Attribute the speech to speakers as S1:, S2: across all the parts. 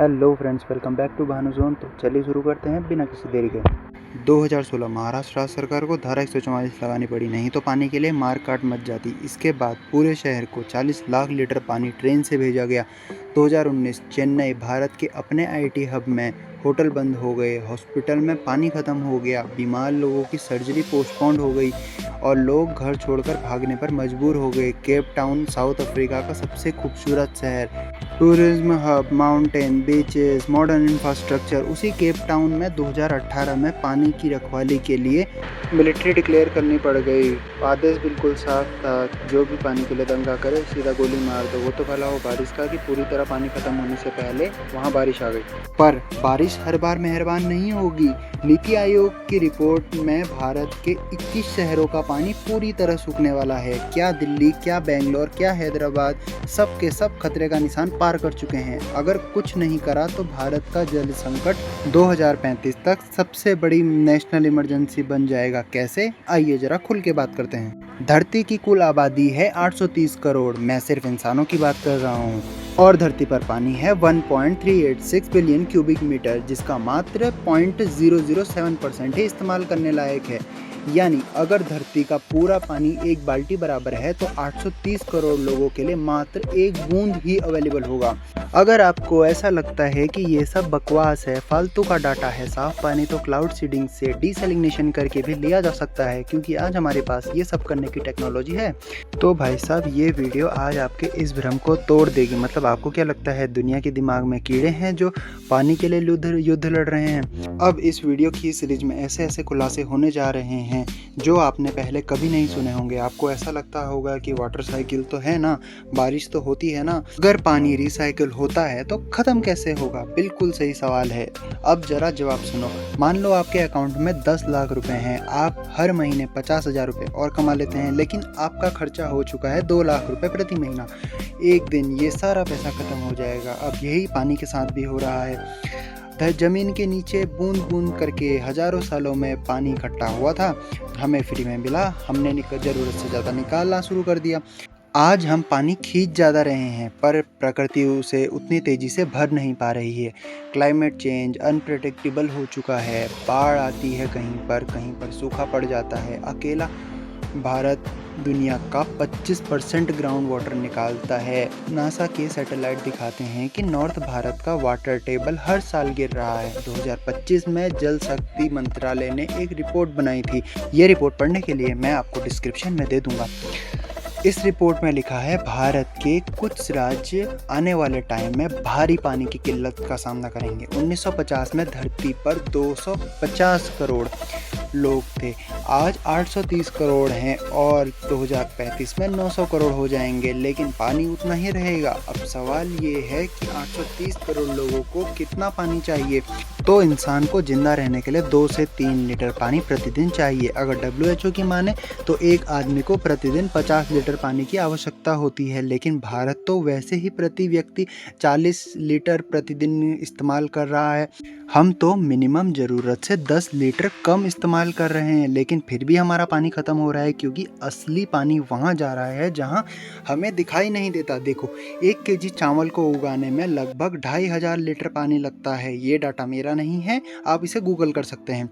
S1: Hello friends, welcome back to Bhanu Zone. तो चलिए शुरू करते हैं बिना किसी देरी के। 2016 महाराष्ट्र राज्य सरकार को धारा 144 लगानी पड़ी, नहीं तो पानी के लिए मार काट मच जाती। इसके बाद पूरे शहर को 40 लाख लीटर पानी ट्रेन से भेजा गया। 2019 चेन्नई, भारत के अपने आईटी हब में होटल बंद हो गए, हॉस्पिटल में पानी खत्म हो गया, बीमार लोगों की सर्जरी पोस्टपोन्ड हो गई और लोग घर छोड़कर भागने पर मजबूर हो गए। केप टाउन साउथ अफ्रीका का सबसे खूबसूरत शहर, tourism hub, mountain, beaches, modern infrastructure. उसी केप टाउन में 2018 में पानी की रखवाली के लिए मिलिट्री डिक्लेयर करनी पड़ गई। आदेश बिल्कुल साफ था, जो भी पानी के लिए दंगा करे सीधा गोली मार दो। वो तो भला हो बारिश का कि पूरी तरह पानी खत्म होने से पहले वहाँ बारिश आ गई। पर बारिश हर बार मेहरबान नहीं होगी। नीति आयोग की रिपोर्ट में भारत के 21 शहरों का पानी पूरी तरह सूखने वाला है। क्या दिल्ली, क्या बेंगलोर, क्या हैदराबाद, सब के सब खतरे का निशान पार कर चुके हैं। अगर कुछ नहीं करा तो भारत का जल संकट 2035 तक सबसे बड़ी नेशनल इमरजेंसी बन जाएगा। कैसे, आइए जरा खुल के बात करते हैं। धरती की कुल आबादी है 830 करोड़, मैं सिर्फ इंसानों की बात कर रहा हूँ। और धरती पर पानी है 1.386 बिलियन क्यूबिक मीटर, जिसका मात्र 0.007% ही इस्तेमाल करने लायक है। यानी अगर धरती का पूरा पानी एक बाल्टी बराबर है तो 830 करोड़ लोगों के लिए मात्र एक बूंद ही अवेलेबल होगा। अगर आपको ऐसा लगता है कि ये सब बकवास है, फालतू का डाटा है, साफ पानी तो क्लाउड सीडिंग से डिसैलिनेशन करके भी लिया जा सकता है, क्योंकि आज हमारे पास ये सब करने की टेक्नोलॉजी है। तो भाई साहब, ये वीडियो आज आपके इस भ्रम को तोड़ देगी। मतलब आपको क्या लगता है दुनिया के दिमाग में कीड़े हैं जो पानी के लिए युद्ध लड़ रहे हैं? अब इस वीडियो की सीरीज में ऐसे ऐसे खुलासे होने जा रहे हैं जो आपने पहले कभी नहीं सुने होंगे। आपको ऐसा लगता होगा कि वाटर साइकिल तो है ना, बारिश तो होती है ना, अगर पानी रिसाइकिल होता है तो खत्म कैसे होगा? बिल्कुल सही सवाल है। अब जरा जवाब सुनो। मान लो आपके अकाउंट में 10 लाख रुपए हैं, आप हर महीने 50,000 रुपए और कमा लेते हैं, लेकिन आपका खर्चा हो चुका है 2 लाख रुपए प्रति महीना। एक दिन ये सारा पैसा खत्म हो जाएगा। अब यही पानी के साथ भी हो रहा है। जमीन के नीचे बूंद बूंद करके हजारों सालों में पानी इकट्ठा हुआ था, हमें फ्री में मिला, हमने ज़रूरत से ज़्यादा निकालना शुरू कर दिया। आज हम पानी खींच ज़्यादा रहे हैं, पर प्रकृति उसे उतनी तेज़ी से भर नहीं पा रही है। क्लाइमेट चेंज अनप्रेडिक्टेबल हो चुका है। बाढ़ आती है कहीं पर सूखा पड़ जाता है। अकेला भारत दुनिया का 25% ग्राउंड वाटर निकालता है। नासा के सैटेलाइट दिखाते हैं कि नॉर्थ भारत का वाटर टेबल हर साल गिर रहा है। 2025 में जल शक्ति मंत्रालय ने एक रिपोर्ट बनाई थी। ये रिपोर्ट पढ़ने के लिए मैं आपको डिस्क्रिप्शन में दे दूंगा। इस रिपोर्ट में लिखा है भारत के कुछ राज्य आने वाले टाइम में भारी पानी की किल्लत का सामना करेंगे। 1950 में धरती पर 250 करोड़ लोग थे, आज 830 करोड़ हैं और 2035 में 900 करोड़ हो जाएंगे, लेकिन पानी उतना ही रहेगा। अब सवाल ये है कि 830 करोड़ लोगों को कितना पानी चाहिए? तो इंसान को जिंदा रहने के लिए 2 से 3 लीटर पानी प्रतिदिन चाहिए। अगर WHO की माने तो एक आदमी को प्रतिदिन 50 लीटर पानी की आवश्यकता होती है, लेकिन भारत तो वैसे ही प्रति व्यक्ति 40 लीटर प्रतिदिन इस्तेमाल कर रहा है। हम तो मिनिमम ज़रूरत से 10 लीटर कम इस्तेमाल कर रहे हैं, लेकिन फिर भी हमारा पानी ख़त्म हो रहा है, क्योंकि असली पानी वहाँ जा रहा है जहाँ हमें दिखाई नहीं देता। देखो, 1 केजी चावल को उगाने में लगभग 2500 लीटर पानी लगता है। ये डाटा मेरा नहीं है, आप इसे गूगल कर सकते हैं।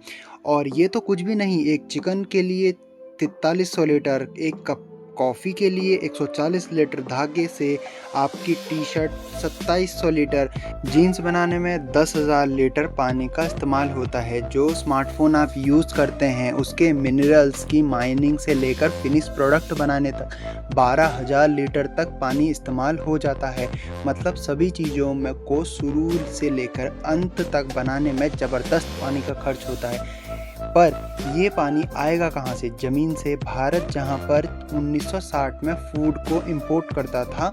S1: और ये तो कुछ भी नहीं, एक चिकन के लिए 4300 लीटर, एक कप कॉफ़ी के लिए 140 लीटर, धागे से आपकी टी शर्ट 2700 लीटर, जीन्स बनाने में 10,000 लीटर पानी का इस्तेमाल होता है। जो स्मार्टफोन आप यूज़ करते हैं उसके मिनरल्स की माइनिंग से लेकर फिनिश प्रोडक्ट बनाने तक 12,000 लीटर तक पानी इस्तेमाल हो जाता है। मतलब सभी चीज़ों में को शुरू से लेकर अंत तक बनाने में ज़बरदस्त पानी का खर्च होता है। पर ये पानी आएगा कहाँ से? ज़मीन से। भारत जहाँ पर 1960 में फूड को इंपोर्ट करता था,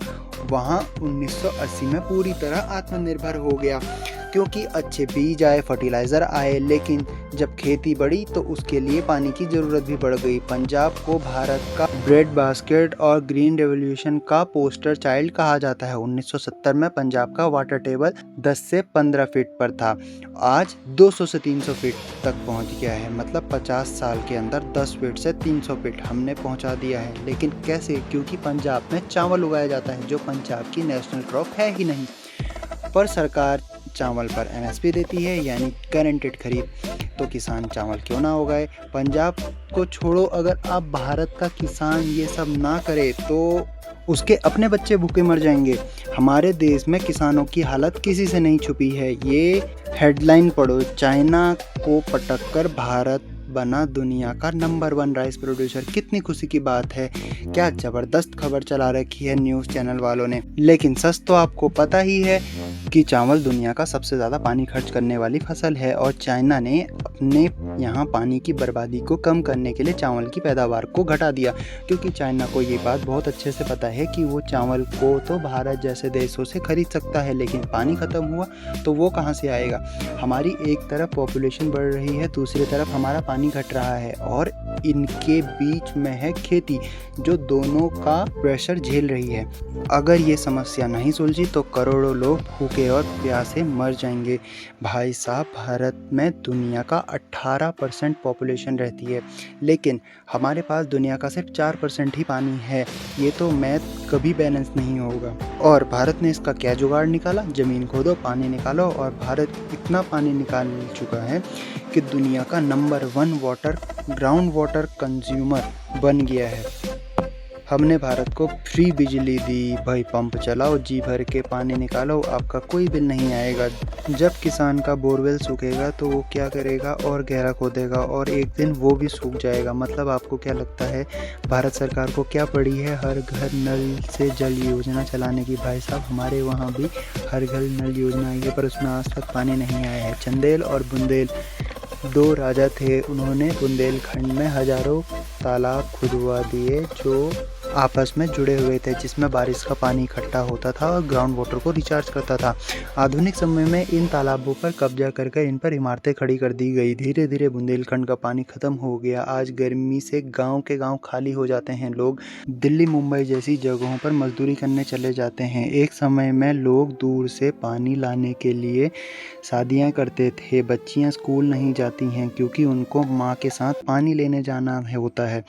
S1: वहाँ 1980 में पूरी तरह आत्मनिर्भर हो गया, क्योंकि अच्छे बीज आए, फर्टिलाइज़र आए। लेकिन जब खेती बढ़ी तो उसके लिए पानी की ज़रूरत भी बढ़ गई। पंजाब को भारत का ब्रेड बास्केट और ग्रीन रेवोल्यूशन का पोस्टर चाइल्ड कहा जाता है। 1970 में पंजाब का वाटर टेबल 10 से 15 फीट पर था, आज 200 से 300 फीट तक पहुंच गया है। मतलब 50 साल के अंदर 10 फीट से 300 फीट हमने पहुंचा दिया है। लेकिन कैसे? क्योंकि पंजाब में चावल उगाया जाता है, जो पंजाब की नेशनल क्रॉप है ही नहीं। पर सरकार चावल पर MSP देती है यानी गारंटेड खरीद, तो किसान चावल क्यों ना उगाए। पंजाब को छोड़ो, अगर आप भारत का किसान ये सब ना करे तो उसके अपने बच्चे भूखे मर जाएंगे। हमारे देश में किसानों की हालत किसी से नहीं छुपी है। ये हेडलाइन पढ़ो, चाइना को पटक कर भारत बना दुनिया का नंबर 1 राइस प्रोड्यूसर। कितनी खुशी की बात है। क्या ज़बरदस्त खबर चला रखी है न्यूज़ चैनल वालों ने। लेकिन सच तो आपको पता ही है कि चावल दुनिया का सबसे ज़्यादा पानी खर्च करने वाली फसल है और चाइना ने अपने यहाँ पानी की बर्बादी को कम करने के लिए चावल की पैदावार को घटा दिया, क्योंकि चाइना को ये बात बहुत अच्छे से पता है कि वो चावल को तो भारत जैसे देशों से खरीद सकता है, लेकिन पानी ख़त्म हुआ तो वो कहाँ से आएगा। हमारी एक तरफ पॉपुलेशन बढ़ रही है, दूसरी तरफ हमारा पानी घट रहा है और इनके बीच में है खेती जो दोनों का प्रेशर झेल रही है। अगर ये समस्या नहीं सुलझी तो करोड़ों लोग भूखे और प्यासे मर जाएंगे। भाई साहब, भारत में दुनिया का 18% पॉपुलेशन रहती है, लेकिन हमारे पास दुनिया का सिर्फ 4% ही पानी है। ये तो मैथ कभी बैलेंस नहीं होगा। और भारत ने इसका क्या जुगाड़ निकाला? ज़मीन खोदो, पानी निकालो, और भारत इतना पानी निकाल चुका है कि दुनिया का नंबर 1 ग्राउंड वाटर कंज्यूमर बन गया है। हमने भारत को फ्री बिजली दी, भाई पंप चलाओ, जी भर के पानी निकालो, आपका कोई बिल नहीं आएगा। जब किसान का बोरवेल सूखेगा तो वो क्या करेगा? और गहरा खोदेगा और एक दिन वो भी सूख जाएगा। मतलब आपको क्या लगता है भारत सरकार को क्या पड़ी है हर घर नल से जल योजना चलाने की? भाई साहब, हमारे वहाँ भी हर घर नल योजना आई है, पर उसमें आज तक पानी नहीं आया है। चंदेल और बुंदेल 2 राजा थे, उन्होंने बुंदेलखंड में हजारों तालाब खुदवा दिए जो आपस में जुड़े हुए थे, जिसमें बारिश का पानी इकट्ठा होता था और ग्राउंड वाटर को रिचार्ज करता था। आधुनिक समय में इन तालाबों पर कब्जा करके इन पर इमारतें खड़ी कर दी गई। धीरे धीरे बुंदेलखंड का पानी खत्म हो गया। आज गर्मी से गांव के गांव खाली हो जाते हैं। लोग दिल्ली मुंबई जैसी जगहों पर मजदूरी करने चले जाते हैं। एक समय में लोग दूर से पानी लाने के लिए शादियां करते थे। बच्चियां स्कूल नहीं जाती हैं क्योंकि उनको माँ के साथ पानी लेने जाना होता है।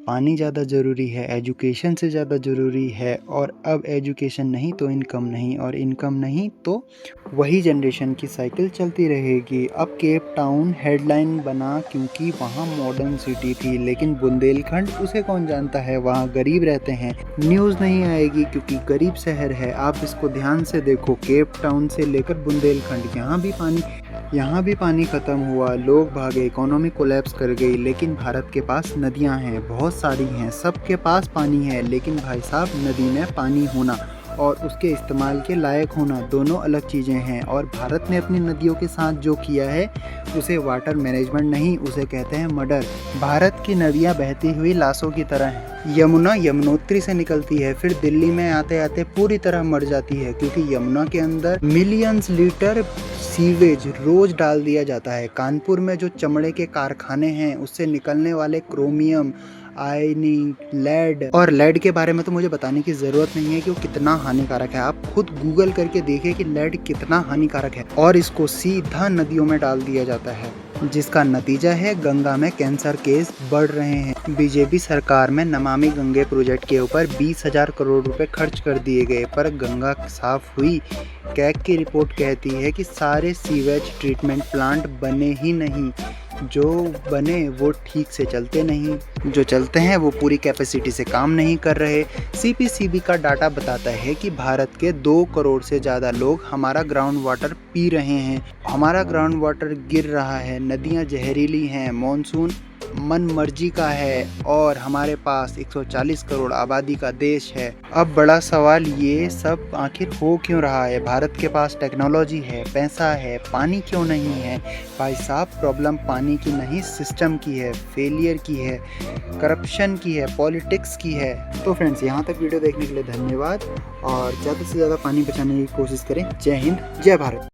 S1: पानी ज़्यादा ज़रूरी है, एजुकेशन से ज़्यादा ज़रूरी है। और अब एजुकेशन नहीं तो इनकम नहीं, और इनकम नहीं तो वही जनरेशन की साइकिल चलती रहेगी। अब केप टाउन हेडलाइन बना क्योंकि वहाँ मॉडर्न सिटी थी, लेकिन बुंदेलखंड उसे कौन जानता है, वहाँ गरीब रहते हैं। न्यूज़ नहीं आएगी क्योंकि गरीब शहर है। आप इसको ध्यान से देखो, केप टाउन से लेकर बुंदेलखंड, यहाँ भी पानी ख़त्म हुआ, लोग भागे, इकोनॉमी कोलैप्स कर गई। लेकिन भारत के पास नदियाँ हैं, बहुत सारी हैं, सबके पास पानी है। लेकिन भाई साहब, नदी में पानी होना और उसके इस्तेमाल के लायक होना दोनों अलग चीज़ें हैं। और भारत ने अपनी नदियों के साथ जो किया है उसे वाटर मैनेजमेंट नहीं, उसे कहते हैं मर्डर। भारत की नदियाँ बहती हुई लाशों की तरह हैं। यमुना यमुनोत्री से निकलती है, फिर दिल्ली में आते आते पूरी तरह मर जाती है, क्योंकि यमुना के अंदर मिलियंस लीटर सीवेज रोज डाल दिया जाता है। कानपुर में जो चमड़े के कारखाने हैं उससे निकलने वाले क्रोमियम, आयनी, लेड, और लेड के बारे में तो मुझे बताने की ज़रूरत नहीं है कि वो कितना हानिकारक है। आप खुद गूगल करके देखिए कि लेड कितना हानिकारक है। और इसको सीधा नदियों में डाल दिया जाता है, जिसका नतीजा है गंगा में कैंसर केस बढ़ रहे हैं। बीजेपी सरकार में नमामि गंगे प्रोजेक्ट के ऊपर 20,000 करोड़ रुपए खर्च कर दिए गए, पर गंगा साफ हुई? कैग की रिपोर्ट कहती है कि सारे सीवेज ट्रीटमेंट प्लांट बने ही नहीं, जो बने वो ठीक से चलते नहीं, जो चलते हैं वो पूरी कैपेसिटी से काम नहीं कर रहे। CPCB का डाटा बताता है कि भारत के 2 करोड़ से ज़्यादा लोग हमारा ग्राउंड वाटर पी रहे हैं। हमारा ग्राउंड वाटर गिर रहा है, नदियाँ जहरीली हैं, मॉनसून मन मर्जी का है, और हमारे पास 140 करोड़ आबादी का देश है। अब बड़ा सवाल ये सब आखिर हो क्यों रहा है? भारत के पास टेक्नोलॉजी है, पैसा है, पानी क्यों नहीं है? भाई साहब, प्रॉब्लम पानी की नहीं, सिस्टम की है, फेलियर की है, करप्शन की है, पॉलिटिक्स की है। तो फ्रेंड्स, यहाँ तक वीडियो देखने के लिए धन्यवाद, और ज़्यादा से ज़्यादा पानी बचाने की कोशिश करें। जय हिंद, जय भारत।